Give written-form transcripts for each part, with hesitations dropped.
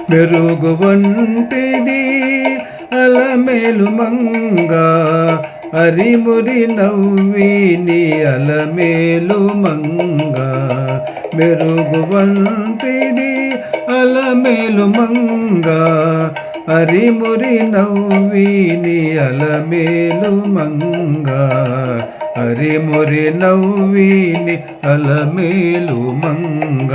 మెరుగు వంటిది అలమేలు మంగ, అరిమురి నవ్విని అలమేలు మంగ. మెరుగు వంటిది అలమేలు మంగ, అరిమురి నవ్విని అలమేలు మంగ. అరిమురి నవ్విని అలమేలు మంగ.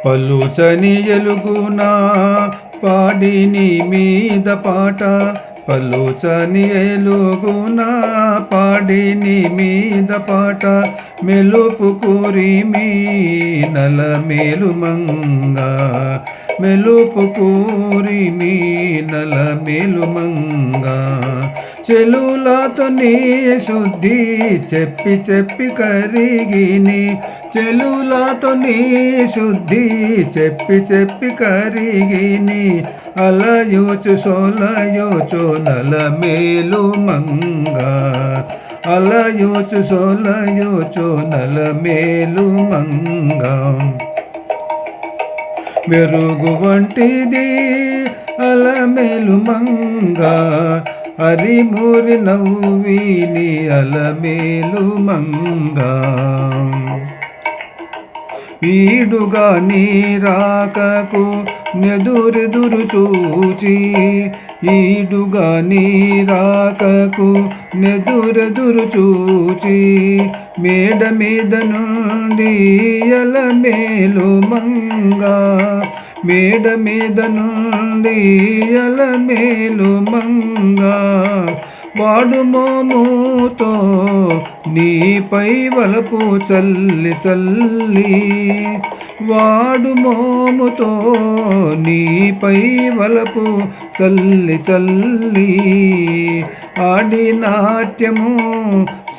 పలుచని ఎలుగున పాడిని మీద పాట, పలుచని ఎలుగున పాడిని మీద పాట. మెలుపు కురిమి నలమేలు మంగ, మెలుపు కురిమి నలమేలు మంగ. చెలులతో నీ శుద్ధి చెప్పి చెప్పి కరిగిని, చెలులతో నీ శుద్ధి చెప్పి చెప్పి కరిగిని. అలయోచు సోలయోచు నలమేలు మంగ, అలయోచు సోలయోచు నలమేలు మంగ. మెరుగు వంటిది అలమేలు మంగ, అరిమురి నవ్విని అలమేలు మంగ. ఈడుగా నీ రాకకు నెదురెదురు చూచి, ఈడుగా నీ రాకకు నెదురెదురు చూచి. మేడ మీద నుండి అలమేలు మంగ, మేడ మీద నుండి అలమేలు మంగ. వాడు మోముతో నీపై వలపు చల్లి చల్లి, వాడు మోముతో నీపై వలపు చల్లి చల్లి. ఆడి నాట్యము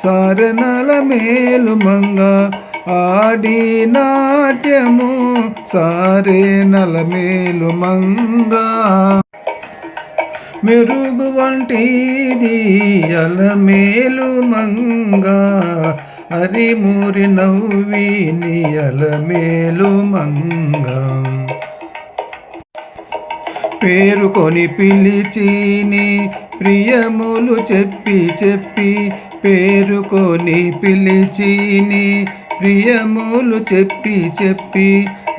సారెనలమేలు మంగ, ఆడి నాట్యము సారెనలమేలు మంగ. మెరుగు వంటిది అలమేలు మంగ, అరిమురి నవ్విని అలమేలు మంగ. పేరుకొని పిలిచిని ప్రియములు చెప్పి చెప్పి, పేరుకొని పిలిచిని ప్రియములు చెప్పి చెప్పి.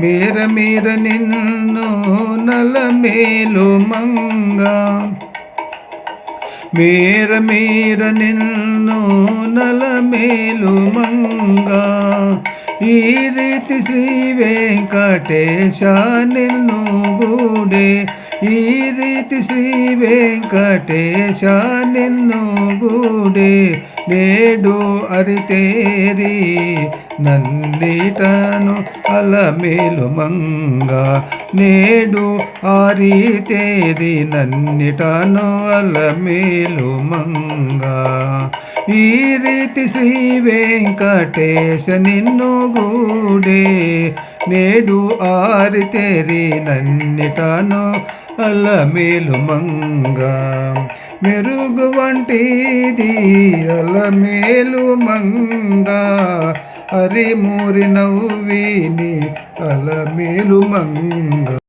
మేర మేర నిన్ను నలమేలు మంగ, మేర మేర నిన్ను నలమేలు మంగ. ఈ రీతి శ్రీ వెంకటేశ నిన్ను గూడే, ఈ రీతి శ్రీ వెంకటేశ నిన్ను గూడే. నేడు అరితేరి నన్నిటను అలమేలు మంగ, నేడు ఆరితేరి నన్నిటను అలమేలు మంగ. ఈ రీతి శ్రీ వెంకటేశ నిన్ను గూడే, నేడు ఆరితేరి నన్నిటను అలమేలు మంగ. మెరుగు వంటిది అలమేలు మంగ, అరిమురి నవ్విని అలమేలు మంగ.